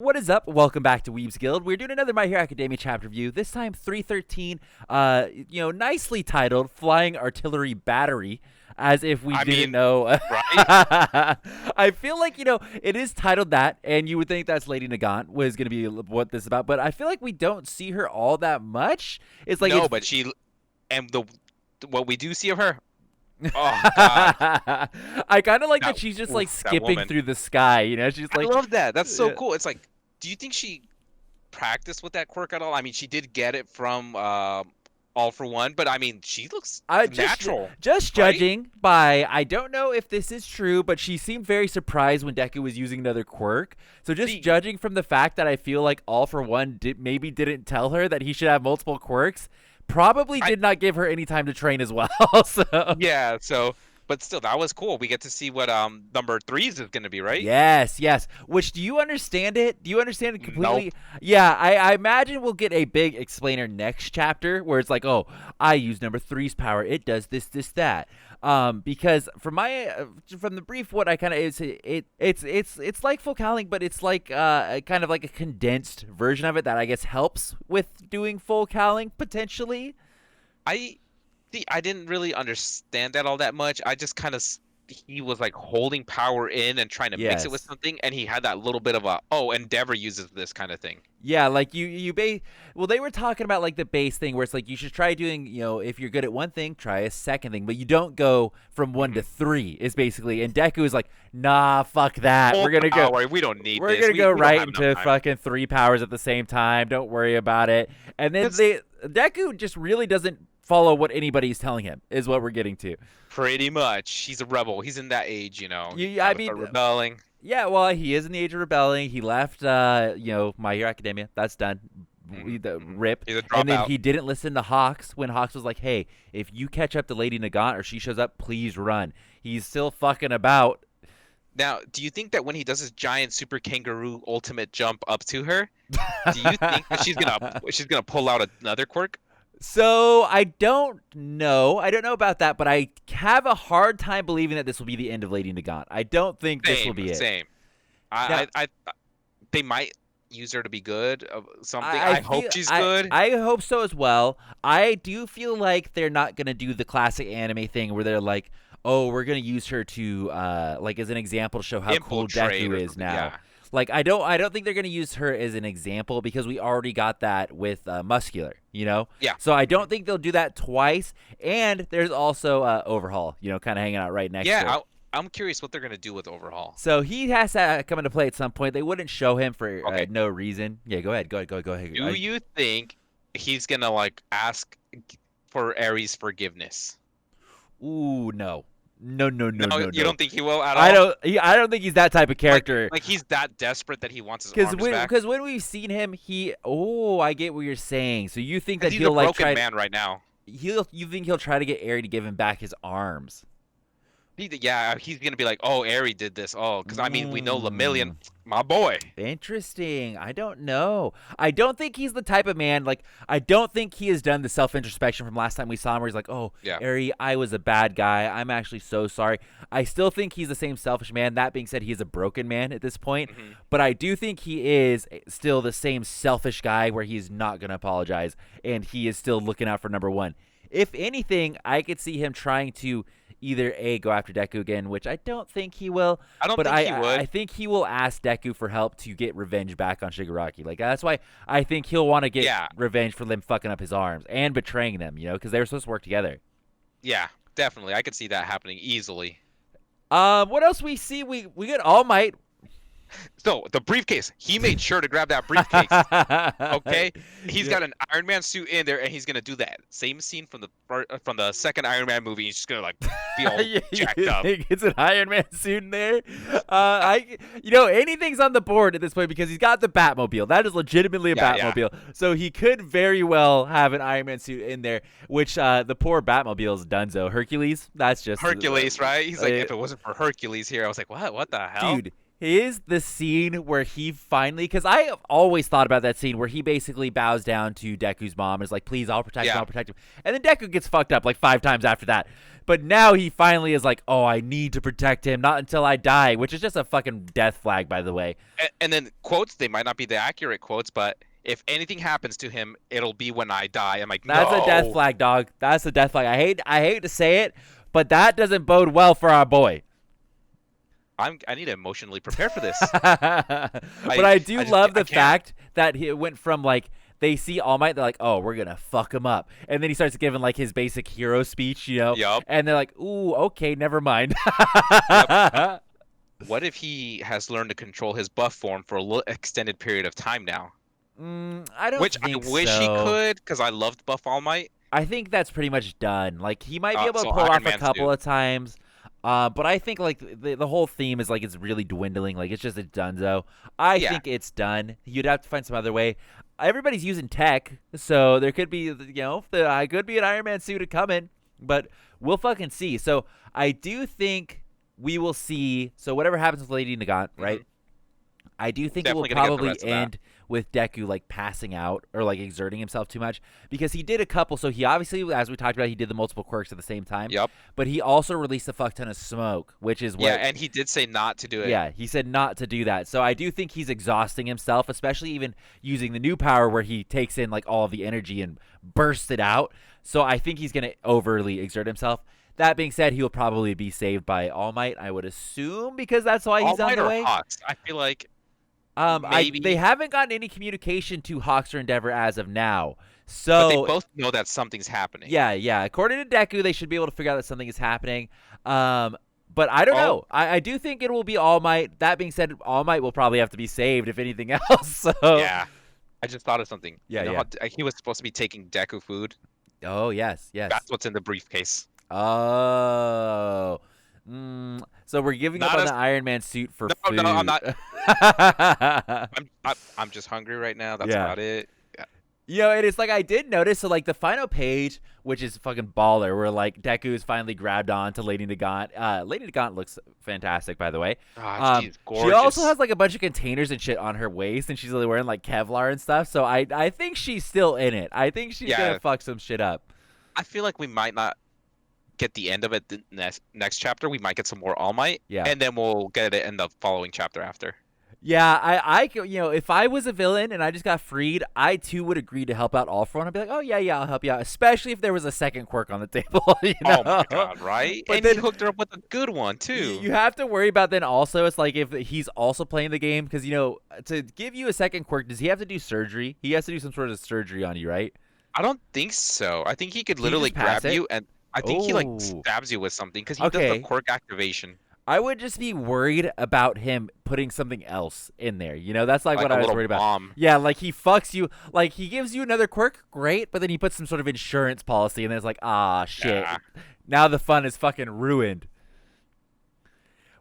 What is up? Welcome back to Weeb's Guild. We're doing another My Hero Academia chapter review. This time 313, nicely titled Flying Artillery Battery, as if we didn't know. Right? I feel like, it is titled that, and you would think that's Lady Nagant was going to be what this is about, but I feel like we don't see her all that much. It's like No, but what we do see of her, oh God, I kind of like that that she's just like that skipping woman. through the sky, she's I like love that. That's so yeah. cool. It's like, do you think she practiced with that quirk at all? I mean, she did get it from All for One, but I mean, she looks I natural, just right? judging by I don't know if this is true, but she seemed very surprised when Deku was using another quirk. So just See, judging from the fact that I feel like All for One maybe didn't tell her that he should have multiple quirks, probably I did not give her any time to train as well. So yeah. So, but still, that was cool. We get to see what number threes is gonna be, right? yes, yes. Which do you understand it? Do you understand it Nope. completely? Yeah, I imagine we'll get a big explainer next chapter where it's like, oh, I use number three's power. It does this, this, that. Because from the brief, what I kind of it's like focaling, but it's like kind of like a condensed version of it that I guess helps with doing focaling potentially. I see. I didn't really understand that all that much. I just kind of he was like holding power in and trying to mix it with Yes. something, and he had that little bit of a Endeavor uses this kind of thing. Yeah, like well, they were talking about like the base thing where it's like you should try doing, if you're good at one thing, try a second thing, but you don't go from one to Mhm. three is basically. And Deku is like, nah, fuck that. Full power. We don't need We're this. gonna We go we don't right have enough into time. fucking three powers at the same time. Don't worry about it. And then That's Deku just really doesn't follow what anybody's telling him. Is what we're getting to. pretty much. He's a rebel. He's in that age, He's I got to mean, start rebelling. yeah, well, he is in the age of rebelling. He left, My Hero Academia. That's done. The rip. He's a And then dropout. he didn't listen to Hawks when Hawks was like, hey, if you catch up to Lady Nagant or she shows up, please run. He's still fucking about. Now, do you think that when he does his giant super kangaroo ultimate jump up to her, do you think that she's gonna pull out another quirk? So I don't know. I don't know about that, but I have a hard time believing that this will be the end of Lady Nagant. I don't think this will Same, be it. same. Now, I they might use her to be good of something. I I hope feel she's good. I hope so as well. I do feel like they're not gonna do the classic anime thing where they're like, oh, we're gonna use her to like as an example to show how cool Infiltrate Deku or is something. now. Yeah. Like I don't think they're gonna use her as an example because we already got that with Muscular, Yeah. So I don't think they'll do that twice. And there's also Overhaul, kind of hanging out right next to her. Yeah. I'm curious what they're gonna do with Overhaul. So he has to come into play at some point. They wouldn't show him for Okay. no reason. Yeah, go ahead. Go ahead. Do you think he's gonna like ask for Ares' forgiveness? Ooh, no. No, no, no, No, no, you no. don't think he will at I all? don't. I don't think he's that type of character. Like he's that desperate that he wants his Because arms back? when we've seen him, he. Oh, I get what you're saying. So you think that Because he's a he'll like broken try? man right now. You think he'll try to get Aerie to give him back his arms? Yeah, he's gonna be like, "Oh, Aerie did this." Oh, because I mean, we know Mm. Lemillion, my boy. Interesting. I don't know. I don't think he's the type of man, like, I don't think he has done the self-introspection from last time we saw him where he's like, oh, Yeah. Eri, I was a bad guy. I'm actually so sorry. I still think he's the same selfish man. That being said, he's a broken man at this point. Hmm. But I do think he is still the same selfish guy where he's not going to apologize and he is still looking out for number one. If anything, I could see him trying to either A, go after Deku again, which I don't think he will, I don't but think he would. I think he will ask Deku for help to get revenge back on Shigaraki. Like that's why I think he'll want to get Yeah. revenge for them fucking up his arms and betraying them, because they were supposed to work together. Yeah, definitely. I could see that happening easily. What else we see? We get All Might. So the briefcase, he made sure to grab that briefcase. Okay, he's Yeah. got an Iron Man suit in there, and he's gonna do that same scene from the second Iron Man movie. He's just gonna like be all You jacked up. think it's an Iron Man suit in there? Anything's on the board at this point because he's got the Batmobile. That is legitimately a Yeah. Batmobile. So he could very well have an Iron Man suit in there, which the poor Batmobile's dunzo. Hercules, that's just Hercules, right? He's like, uh, if it wasn't for Hercules here, I was like, what? What the hell? dude. is the scene where he finally, because I have always thought about that scene where he basically bows down to Deku's mom and is like, please, I'll protect him, I'll protect him. And then Deku gets fucked up like 5 times after that. But now he finally is like, oh, I need to protect him, not until I die, which is just a fucking death flag, by the way. And then quotes, they might not be the accurate quotes, but if anything happens to him, it'll be when I die. I'm like, That's no. a death flag, dog. That's a death flag. I hate to say it, but that doesn't bode well for our boy. I need to emotionally prepare for this. But I do love the fact that it went from like they see All Might, they're like, oh, we're gonna fuck him up, and then he starts giving like his basic hero speech, you know, and they're like, ooh, okay, never mind. What if he has learned to control his buff form for a little extended period of time now? I don't. Which I wish he could, because I loved buff All Might. I think that's pretty much done. Like he might be able to pull off a couple of times. But I think like the whole theme is like it's really dwindling. Like it's just a donezo. I think it's done. You'd have to find some other way. Everybody's using tech, so there could be, you know, I could be an Iron Man suit coming, but we'll fucking see. So I do think we will see. So whatever happens with Lady Nagant, right? I do think Definitely it will probably end with Deku like passing out or like exerting himself too much, because he did a couple. So he obviously, as we talked about, he did the multiple quirks at the same time. But he also released a fuck ton of smoke, which is what. And he did say not to do it. Yeah, he said not to do that. So I do think he's exhausting himself, especially even using the new power where he takes in like all of the energy and bursts it out. So I think he's gonna overly exert himself. That being said, he will probably be saved by All Might, I would assume, because that's why he's on the way. Hawks. I feel like. They haven't gotten any communication to Hawks or Endeavor as of now. So but they both know that something's happening. Yeah. According to Deku, they should be able to figure out that something is happening. But I don't know. I do think it will be All Might. That being said, All Might will probably have to be saved if anything else. So yeah, I just thought of something. Yeah, you know how he was supposed to be taking Deku food. Oh yes. That's what's in the briefcase. Oh. So we're giving up on the Iron Man suit for food. No, I'm not. I'm just hungry right now. That's about it. Yeah. You know, and it's like I did notice. So like the final page, which is fucking baller, where like Deku is finally grabbed on to Lady Nagant. Lady Nagant looks fantastic, by the way. She's gorgeous. She also has like a bunch of containers and shit on her waist, and she's like wearing like Kevlar and stuff. So I think she's still in it. I think she's gonna fuck some shit up. I feel like we might not get the end of it the next chapter. We might get some more All Might, and then we'll get it in the following chapter after. Yeah, I you know, if I was a villain and I just got freed, I too would agree to help out All For One. I'd be like, oh yeah, I'll help you out, especially if there was a second quirk on the table. You know? Oh my god, right? But and then he hooked her up with a good one too. You have to worry about then also. It's like if he's also playing the game, because you know, to give you a second quirk, does he have to do surgery? He has to do some sort of surgery on you, right? I don't think so. I think he could literally grab you and. I think he like stabs you with something because he does the quirk activation. I would just be worried about him putting something else in there. You know, that's like what I was worried about. Yeah, like he fucks you. Like he gives you another quirk, great, but then he puts some sort of insurance policy, and then it's like, ah, shit. Yeah. Now the fun is fucking ruined.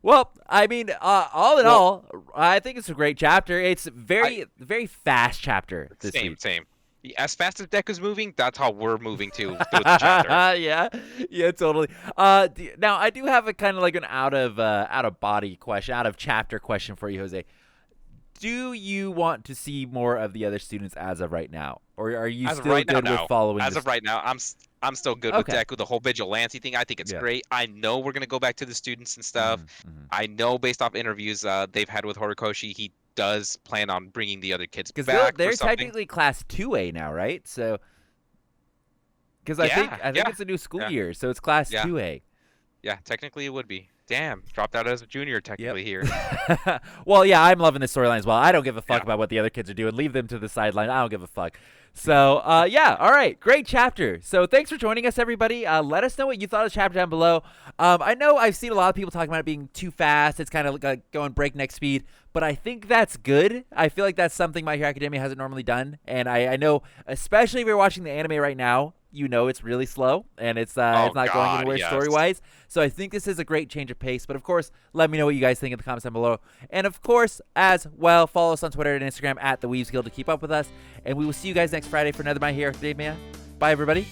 Well, I mean, all in all, I think it's a great chapter. It's very fast chapter. This week. Same. As fast as Deku's moving, that's how we're moving through the chapter. yeah, totally. Now I do have a kind of like an out of body question, out of chapter question for you, Jose. Do you want to see more of the other students as of right now, or are you still good with following? As of right now, I'm still good with Deku. The whole vigilante thing, I think it's great. I know we're gonna go back to the students and stuff. I know based off interviews they've had with Horikoshi, he does plan on bringing the other kids back. Because they're technically class 2A now, right? So, because I think it's a new school year, so it's class 2A. Yeah, technically it would be. Damn, dropped out as a junior technically here. Well, yeah, I'm loving this storyline as well. I don't give a fuck about what the other kids are doing. Leave them to the sideline. I don't give a fuck. So, all right, great chapter. So thanks for joining us, everybody. Let us know what you thought of the chapter down below. I know I've seen a lot of people talking about it being too fast. It's kind of like going breakneck speed, but I think that's good. I feel like that's something My Hero Academia hasn't normally done, and I know, especially if you're watching the anime right now, you know it's really slow, and it's not going anywhere story-wise. So I think this is a great change of pace. But, of course, let me know what you guys think in the comments down below. And, of course, as well, follow us on Twitter and Instagram at The Weaves Guild to keep up with us. And we will see you guys next Friday for another My Hero Academia. Bye, everybody.